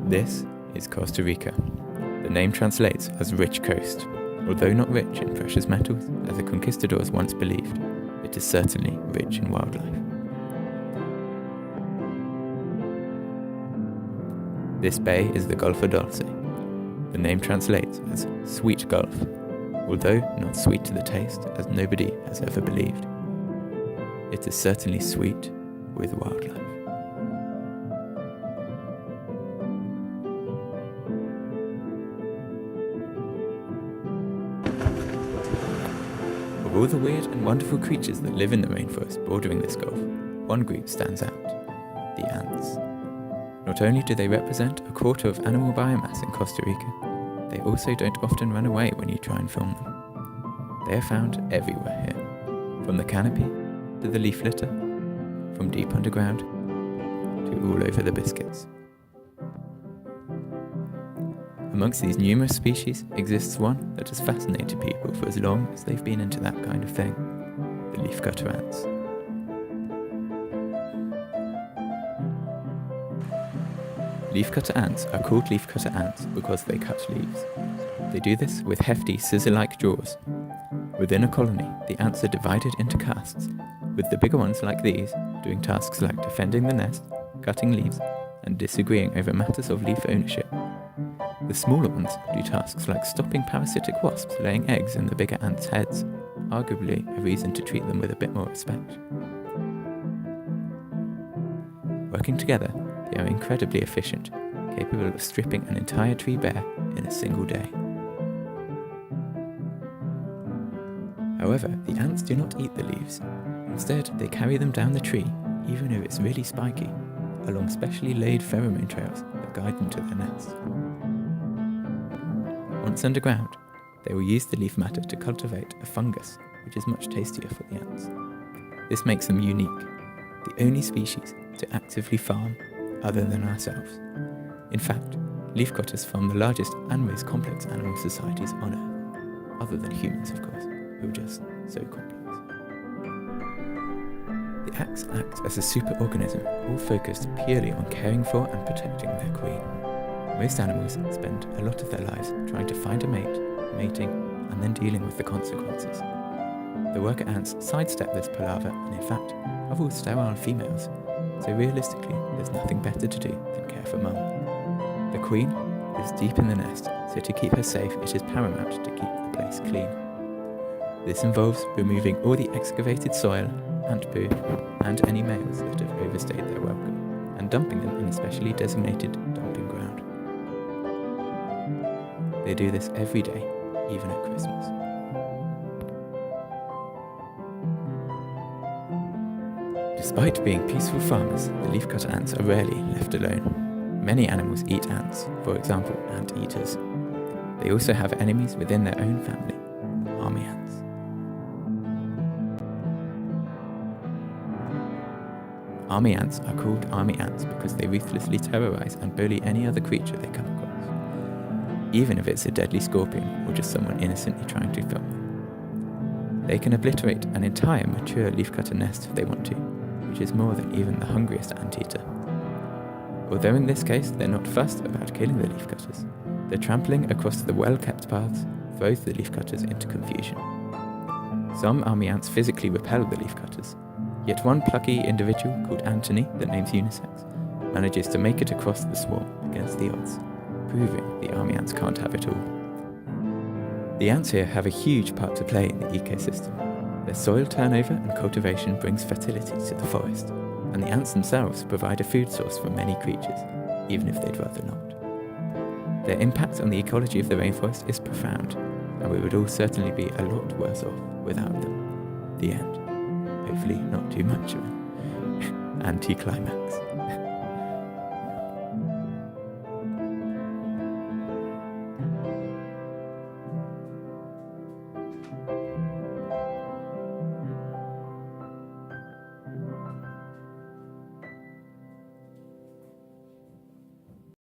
This is Costa Rica. The name translates as rich coast. Although not rich in precious metals, as the conquistadors once believed, it is certainly rich in wildlife. This bay is the Gulf of Dulce. The name translates as sweet gulf, although not sweet to the taste, as nobody has ever believed. It is certainly sweet with wildlife. Of all the weird and wonderful creatures that live in the rainforest bordering this gulf, one group stands out: the ants. Not only do they represent a quarter of animal biomass in Costa Rica, they also don't often run away when you try and film them. They are found everywhere here, from the canopy to the leaf litter, from deep underground to all over the biscuits. Amongst these numerous species exists one that has fascinated people for as long as they've been into that kind of thing: the leafcutter ants. Leafcutter ants are called leafcutter ants because they cut leaves. They do this with hefty scissor-like jaws. Within a colony, the ants are divided into castes, with the bigger ones like these doing tasks like defending the nest, cutting leaves, and disagreeing over matters of leaf ownership. The smaller ones do tasks like stopping parasitic wasps laying eggs in the bigger ants' heads, arguably a reason to treat them with a bit more respect. Working together, they are incredibly efficient, capable of stripping an entire tree bare in a single day. However, the ants do not eat the leaves. Instead, they carry them down the tree, even if it's really spiky, along specially laid pheromone trails that guide them to their nests. Once underground, they will use the leaf matter to cultivate a fungus, which is much tastier for the ants. This makes them unique, the only species to actively farm other than ourselves. In fact, leafcutters form the largest and most complex animal societies on Earth, other than humans of course, who are just so complex. The ants act as a superorganism, all focused purely on caring for and protecting their queen. Most animals spend a lot of their lives trying to find a mate, mating, and then dealing with the consequences. The worker ants sidestep this palaver and in fact are all sterile females, so realistically there's nothing better to do than care for mum. The queen lives deep in the nest, so to keep her safe it is paramount to keep the place clean. This involves removing all the excavated soil, ant poo, and any males that have overstayed their welcome, and dumping them in a specially designated dumping ground. They do this every day, even at Christmas. Despite being peaceful farmers, the leafcutter ants are rarely left alone. Many animals eat ants, for example, anteaters. They also have enemies within their own family, army ants. Army ants are called army ants because they ruthlessly terrorize and bully any other creature they come across, even if it's a deadly scorpion or just someone innocently trying to film them. They can obliterate an entire mature leafcutter nest if they want to, which is more than even the hungriest anteater. Although in this case they're not fussed about killing the leafcutters, their trampling across the well-kept paths throws the leafcutters into confusion. Some army ants physically repel the leafcutters, yet one plucky individual called Anthony, that name's unisex, manages to make it across the swarm against the odds, proving the army ants can't have it all. The ants here have a huge part to play in the ecosystem. Their soil turnover and cultivation brings fertility to the forest, and the ants themselves provide a food source for many creatures, even if they'd rather not. Their impact on the ecology of the rainforest is profound, and we would all certainly be a lot worse off without them. The end. Hopefully not too much of an anticlimax.